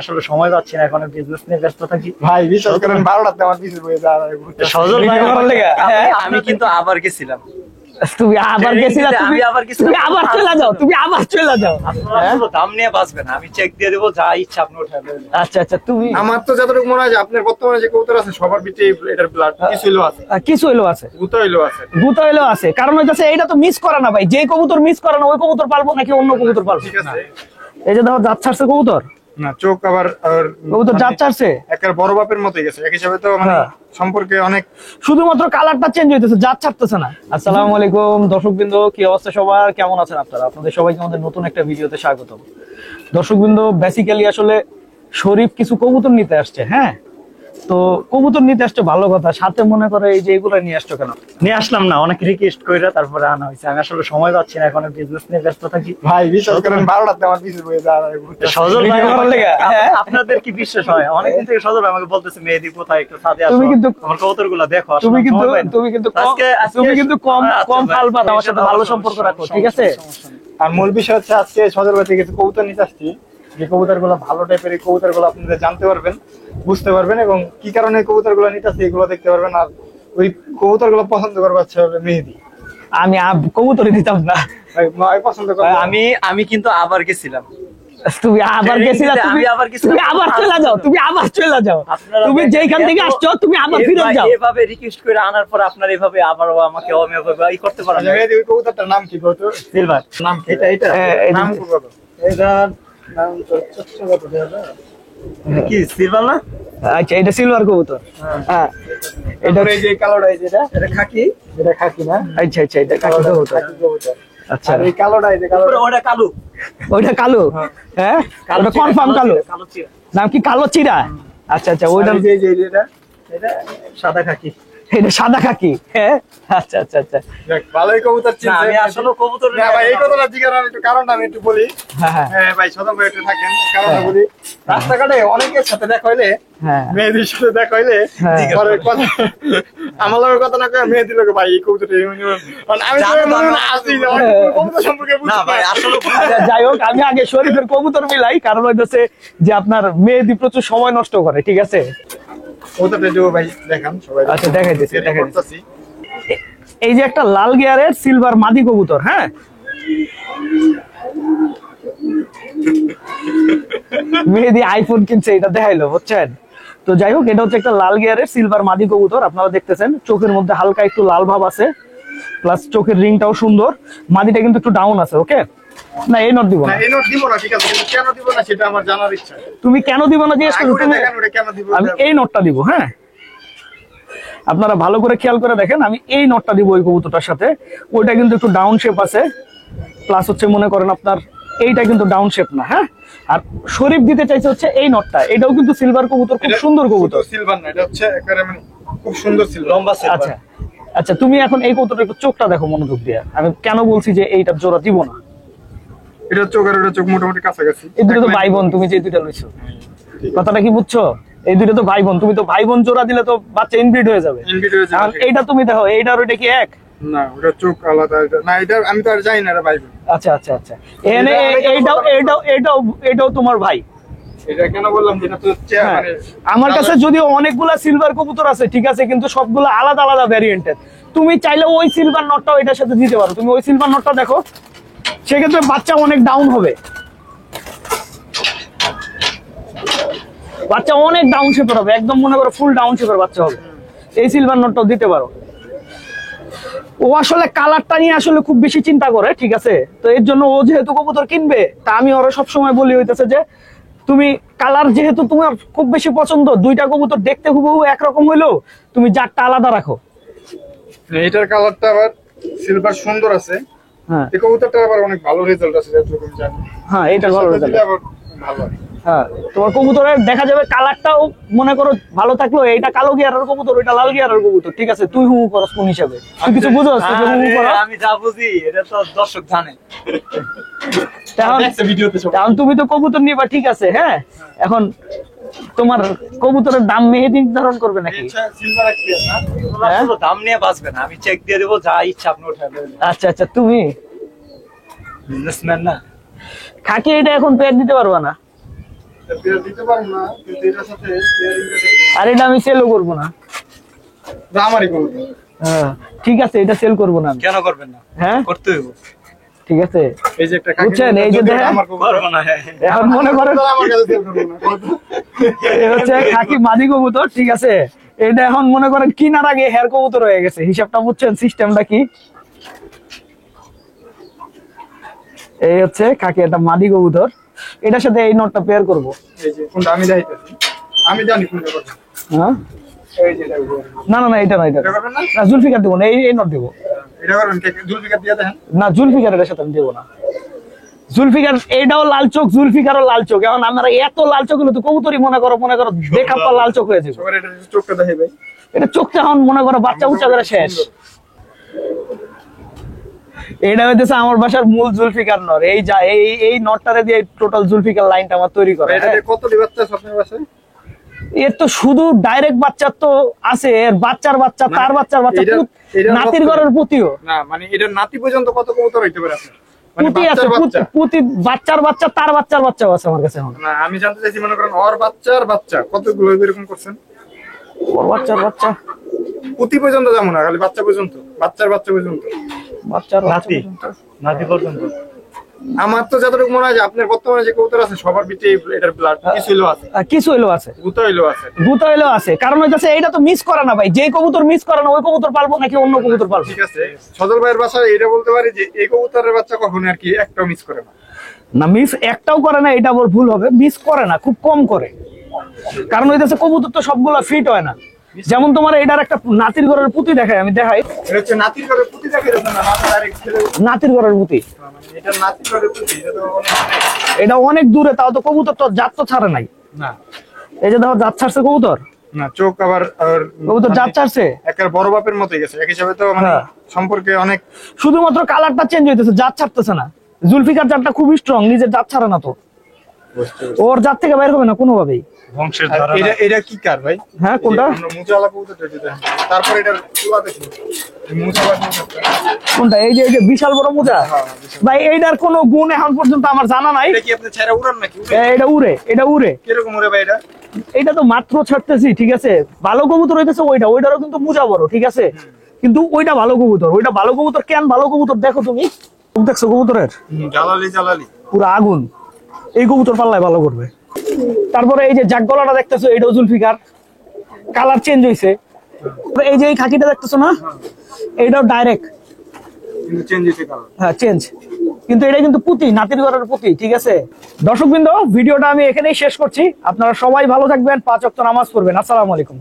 আসলে সময় পাচ্ছি না, এখন বিজনেস নিয়ে ব্যস্ত থাকি ভাই। বিশ্বাস করেন 12টাতে আমার বিজনেস হয়ে যায়। সজল ভাই আমি কিন্তু আবার গেছিলাম। তুমি আবার গেছিলা, আমি আবার গেছিলাম, তুমি আবার চলে যাও, তুমি আবার চলে যাও। আপনারা দাম নিয়ে বাঁচবেন, আমি চেক দিয়ে দেবো, যা ইচ্ছা আপনি উঠাবেন। আচ্ছা আচ্ছা, তুমি আমার তো যতটুকু মনে হয় যে আপনার বর্তমানে যে কবুতর আছে সবার ভিতরে এটার ব্লাড কিছু হইলো আছে, কিছু হইলো আছে, গুতা হইলো আছে, গুতা হইলো আছে। কারণ হইতাছে এটা তো মিস করে না ভাই, যে কবুতর মিস করে না ওই কবুতর পালবো নাকি অন্য কবুতর পালবো? ঠিক আছে। এই যে দেখো জাত ছাড়ছে কবুতর, না চোখ আবার কবুতর জাত ছাড়ছে একটা বড় বাপের মতই গেছে, এক হিসাবে তো মানে সম্পর্কে অনেক, শুধুমাত্র কালারটা চেঞ্জ হইতেছে, জাত ছাড়তেছে না। আসসালামু আলাইকুম দর্শকবৃন্দ, কি অবস্থা সবার, কেমন আছেন আপনারা? আপনাদের সবাইকে আমাদের নতুন একটা ভিডিওতে স্বাগতম। দর্শকবৃন্দ, বেসিক্যালি আসলে শরীফ কিছু কবুতর নিতে আসছে। হ্যাঁ, তো কবুতর নিতে আসছে ভালো কথা, সাথে মনে করে এই যে এগুলো নিয়ে আসছো কেন? নিয়ে আসলাম না, অনেক রিকোয়েস্ট করে তারপরে আনা হয়েছে। আমি আসলে সময় পাচ্ছি না, এখন বিজনেস নিয়ে ব্যস্ত থাকি। ভাই বিশ্বাস করেন 12টাতে আমার বিজনেস হয়ে যায়। সজল ভাই আপনাদের কি বিশ্বাস হয়? অনেকদিন থেকে সজল ভাই আমাকে বলতেছে মেহেদী কোথায়, একটু ছাদে আসো, তুমি কিন্তু আমার কবুতরগুলো দেখো। তুমি কিন্তু কম ফালবা, আমার সাথে ভালো সম্পর্ক রাখো, ঠিক আছে? আর মূল বিষয় হচ্ছে আজকে সজল ভাই থেকে কিছু কবুতর নিতে আসছি, যে কবুতর গুলো ভালো টাইপের, এই কবুতর গুলো আপনাদের জানতে পারবেন, বুঝতে পারবেন, এবং কি কারণে কবুতর গুলো নিতে আসছে এগুলো দেখতে পারবেন। আর ওই কবুতর গুলো পছন্দ করবে হচ্ছে মেহেদী। আমি কবুতরই দিতাম না ভাই পছন্দ করে। আমি কিন্তু আবার গেছিলাম। তুমি আবার গেছিলা, তুমি আবার চলে যাও, তুমি আবার চলে যাও, তুমি যেখান থেকে আসছো তুমি আবার ফিরে যাও। এভাবে রিকোয়েস্ট করে আনার পর আপনার এভাবে আবার আমাকে ই করতে পারেন। মেহেদী ওই কবুতরটার নাম কি বলতো? সিলভার নাম কি? এটা নাম কি বলো? এটার নাম তো কি সিলভার না? আচ্ছা, এটা সিলভার কবুতর। হ্যাঁ, এটা এই যে কালোটা, এই যেটা এটা খাকি, এটা খাকি না? আচ্ছা আচ্ছা, এটা কালো কবুতর। আচ্ছা, আর এই কালোটা, এই যে কালো, ওটা কালো, ওইটা কালো। হ্যাঁ, ওটা কনফার্ম কালো। কালো চিরা। নাম কি কালো চিরা? আচ্ছা আচ্ছা, ওইটা এই যে এটা এটা সাদা খাকি। এটা সাদা খাকি। হ্যাঁ, আচ্ছা আচ্ছা আচ্ছা, দেখ ভালোই কবুতর না, চিনছে। আমি আসলে কবুতর না ভাই, এই কথাটা জিজ্ঞাসা একটু কারণটা আমি একটু বলি। হ্যাঁ হ্যাঁ হ্যাঁ ভাই, সদম ভাই একটু থাকেন, কারণটা বলি। রাস্তাঘাটে অনেকের সাথে দেখা হইলে, হ্যাঁ মেয়েদের সাথে দেখা হইলে, হ্যাঁ। পরে কথা আমার লোকের কথা না কয়ে মেয়েদের লোকে ভাই এই কবুতরটা আমি তো মনে হয় আসি না, অনেক কবুতর সম্পর্কে না বুঝি ভাই, না। আসলে আচ্ছা, যাই হোক, আমি আগে শরীফের কবুতর মিলাই, কারণ হইতেছে যে আপনার মেহেদি প্রচুর সময় নষ্ট করে, ঠিক আছে? কবুতরটা যে ভাই দেখান সবাই। আচ্ছা, দেখাইতেছি, দেখাইতেছি। করতেছি। এই যে একটা লাল গিয়ারের সিলভার মাদি কবুতর। হ্যাঁ, মেহেদি আইফোন কিনছে, এটা দেখাইলো, বুঝছেন? তো যাই হোক, এটা হচ্ছে একটা লাল গিয়ারের সিলভার মাদি কবুতর। আপনারা দেখতেছেন চোখের মধ্যে হালকা একটু লাল ভাব আছে, প্লাস চোখের রিংটাও সুন্দর। মাদিটা কিন্তু একটু ডাউন আছে। ওকে, না এই নোট দিব না না। এই নোট দিব না, ঠিক আছে, কিন্তু কেন দিব না সেটা আমার জানার ইচ্ছা। তুমি কেন দিব না জিজ্ঞেস করো, আগে তুমি দেখান ওটা কেন দিব। আমি এই নোটটা দিব। হ্যাঁ, আপনারা ভালো করে খেয়াল করে দেখেন, আমি এই নোটটা দিব ওই কবুতরটার সাথে। ওইটা কিন্তু একটু ডাউন শেপ আছে, প্লাস হচ্ছে মনে করেন আপনার এইটা কিন্তু ডাউন শেপ না। হ্যাঁ, আর শরীফ দিতে চাইছে হচ্ছে এই নোটটা, এটাও কিন্তু সিলভার কবুতর, খুব সুন্দর কবুতর। সিলভার না, এটা হচ্ছে একেবারে মানে খুব সুন্দর সিলভার, লম্বা সিলভার। আচ্ছা আচ্ছা, তুমি এখন এই কবুতরটা একটু চোখটা দেখো মনোযোগ দিয়ে। আমি কেন বলছি যে এইটার জোড়া দিব না? এটা চোখ আর এটা চোখ মোটামুটি কাছাকাছি। এই দুটো তো ভাই বোন, তুমি যে দুইটা লইছো, কথাটা কি বুঝছো? এই দুটো তো ভাই বোন, তুমি তো ভাই বোন জোড়া দিলে তো বাচ্চা ইনব্রিড হয়ে যাবে। ইনভিট হয়েছে। এখন এইটা তুমি দেখো, এইটা আর ওইটা কি এক? না ওটা চোখ আলাদা, এটা না, এটা আমি তো আর জানি না, এটা ভাই বোন। আচ্ছা আচ্ছা আচ্ছা, এখানে এইটাও তোমার ভাই। এটা কেন বললাম যেটা তো হচ্ছে হ্যাঁ, মানে আমার কাছে যদিও অনেকগুলা সিলভার কবুতর আছে, ঠিক আছে, কিন্তু সবগুলো আলাদা আলাদা ভ্যারিয়েন্টের। তুমি চাইলে ওই সিলভার নটটাও এটার সাথে দিতে পারো। তুমি ওই সিলভার নটটা দেখো, সেক্ষেত্রে বাচ্চা অনেক ডাউন হবে, বাচ্চা অনেক ডাউন শেপের হবে, একদম মনে করো ফুল ডাউন শেপের বাচ্চা হবে। এই সিলভার নটটাও দিতে পারো। ও আসলে কালারটা নিয়ে আসলে খুব বেশি চিন্তা করে, ঠিক আছে? তো এর জন্য ও যেহেতু কবুতর কিনবে, তা আমি ওরা সবসময় বলি হইতেছে যে তুমি কালার যেহেতু তোমার খুব বেশি পছন্দ, দুইটা কবুতর দেখতে হুবহু একরকম হইলেও তুমি জাতটা আলাদা রাখো। এটার কালারটা আবার সিলভার সুন্দর আছে। হ্যাঁ এই কবুতরটা আবার অনেক ভালো রেজাল্ট আছে, যতটুকু আমি জানি। হ্যাঁ, এইটা ভালো রেজাল্ট। এটা আবার ভালো। হ্যাঁ, তোমার কবুতরের দেখা যাবে কালারটাও মনে করো ভালো থাকলো, এইটা কালো গিয়ারের কবুতর, ওইটা লাল গিয়ারের কবুতর, ঠিক আছে? তুই হু করস কোন হিসাবে? তুই কিছু বুঝোস? তুই যে হু করস, আমি যা বুঝি এটা তো দর্শক জানে। এখন তুমি তো কবুতর নিবা, ঠিক আছে? হ্যাঁ, এখন তোমার কবুতরের দাম মেহেদি নির্ধারণ করবে নাকি? সিলভার একটা না, হ্যাঁ? আসলে দাম নিয়ে বাঁচবেন, আমি চেক দিয়ে দেবো, যা ইচ্ছা আপনি উঠাবেন। আচ্ছা আচ্ছা, তুমি বিজনেসম্যান না? খাকি এটা এখন পেট দিতে পারবা না। পেয়ার দিতে পারবো না, কিন্তু এটার সাথে আর এটা আমি সেলও করবো না। আমারই কবুতর। হ্যাঁ ঠিক আছে, এটা সেল করবো না আমি। কেন করবেন না? হ্যাঁ করতে হইব। ঠিক আছে, এই যে একটা বুঝছেন, এই যে দেখেন, আমার কবুতর পারবো না, হ্যাঁ। এখন মনে করেন আমার কাছে সেল করবো না। এই হচ্ছে খাকি মাদি কবুতর, ঠিক আছে। এটা এখন মনে করেন কিনার আগে হেয়ার কবুতর হয়ে গেছে, হিসাবটা বুঝছেন, সিস্টেমটা কি। এই হচ্ছে খাকি একটা মাদি কবুতর, এটার সাথে এই নটটা পেয়ার করবো। এই যে কোনটা আমি যাইতেছি, আমি জানি কোনটা করতে। হ্যাঁ এই যে এটা করবো। না না না, এটা না, এটা এটা করবেন না? না, জুলফিকার দেবো না, এই নট দেবো এটা করবেন, জুলফিকার দিয়ে দেখেন। না, জুলফিকার এটার সাথে আমি দেবো না। জুলফিকার এটাও লাল চোখ, জুলফিকারও লাল চোখ। এখন আমরা এত লাল চোখ হলে তো কবুতরই মনে করো দেখা পা লাল চোখ হয়ে যাবে। সবার এটা চোখটা দেখে ভাই। এটা চোখটা এখন মনে করো বাচ্চা উচ্চা করে শেষ। এটা হইতেছে আমার বাসার মূল জুলফিকার নর। এই যা এই নটটারে দিয়ে টোটাল জুলফিকার লাইনটা আমার তৈরি করা। এটাতে কত বাচ্চা আছে আপনার বাসায়? এর তো শুধু ডাইরেক্ট বাচ্চা তো আছে, এর বাচ্চার বাচ্চা, তার বাচ্চার বাচ্চা, নাতির ঘরের পুতিও। না মানে এটা নাতি পর্যন্ত কত কবুতর হইতে পারে আপনার? মানে পুতি আছে, পুতি, বাচ্চার বাচ্চা, তার বাচ্চার বাচ্চাও আছে আমার কাছে এখন। না আমি জানতে চাইছি, মনে করেন ওর বাচ্চার বাচ্চা কতগুলো এরকম করছেন? ওর বাচ্চার বাচ্চা, পুতি পর্যন্ত যাবো না, খালি বাচ্চা পর্যন্ত, বাচ্চার বাচ্চা পর্যন্ত। বাচ্চার নাতি, নাতি পর্যন্ত। আমার তো যতটুকু মনে হয় যে আপনার বর্তমানে যে কবুতর আছে সবার ভিতরে এটার ব্লাড কিছু হইলো আছে, কিছু হইলেও আছে, গুতা হইলো আছে। গুতা হইলেও আছে। কারণ হইতেছে এটা তো মিস করে না ভাই, যে কবুতর মিস করে না ওই কবুতর পালবো নাকি অন্য কবুতর পালবো। ঠিক আছে, সজল ভাইয়ের বাসায় এটা বলতে পারি যে এই কবুতরের বাচ্চা কখনো আর কি একটাও মিস করে না। না, মিস একটাও করে না, এটা বল ভুল হবে, মিস করে না, খুব কম করে। কারণ হইতেছে কবুতর তো সবগুলা ফিট হয় না। যেমন তোমার এটার একটা নাতির ঘরের পুঁতি দেখায়, আমি দেখাই। এটা হচ্ছে নাতির ঘরে পুতি দেখে না, না ডাইরেক্ট ছেলে। নাতির ঘরের পুঁতি, মানে এটা নাতির ঘরে পুতি, এটা তো এটা অনেক দূরে, তাও তো কবুতর তো জাত তো ছাড়ে নাই। না এই যে দেখো জাত ছাড়ছে কবুতর, না চোখ আবার কবুতর জাত ছাড়ছে একের বড় বাপের মতই গেছে, এক হিসাবে তো মানে হ্যাঁ। সম্পর্কে অনেক। শুধুমাত্র কালারটা চেঞ্জ হইতেছে, জাত ছাড়তেছে না। জুলফিকার জাতটা খুব স্ট্রং, নিজের জাত ছাড়ে না তো, ওর জাত থেকে বের হবে না কোনোভাবেই। বংশের আর ধারণা। এটা কি কার ভাই? হ্যাঁ, কোনটা? আমরা মুজালা কবুতরটা যেটা, তারপর এটা চুলা দেখি মুজালা কবুতরটা। কোনটা? এই যে বিশাল বড় মোজা ভাই, এইটার কোনো গুণ এখন পর্যন্ত আমার জানা নাই। এটা কি আপনি ছেড়ে উড়ান নাকি? এটা উড়ে, এটা উড়ে। কিরকম উড়ে ভাই এটা? এটা তো মাত্র ছাড়তেছি, ঠিক আছে। ভালো কবুতর হইতেছে ওইটারও কিন্তু মোজা বড়, ঠিক আছে, কিন্তু ওইটা ভালো কবুতর, ওইটা ভালো কবুতর। কেন ভালো কবুতর? দেখো তুমি, দেখছো কবুতরের জালালি জালালি পুরো আগুন। এই কবুতর পাল্লায় ভালো করবে। তারপরে এই যে জাক গলাটা দেখতেছো, এটাও জুলফিকার, কালার চেঞ্জ হয়েছে। এই যে এই খাকিটা দেখতেছো না, এইটাও ডাইরেক্ট, কিন্তু চেঞ্জ হইছে কালার। হ্যাঁ চেঞ্জ, কিন্তু এটা কিন্তু পুঁতি, নাতির ঘরের পুঁতি, ঠিক আছে। দর্শকবৃন্দ, ভিডিওটা আমি এখানেই শেষ করছি। আপনারা সবাই ভালো থাকবেন, 5 ওয়াক্ত নামাজ পড়বেন। আসসালামু আলাইকুম।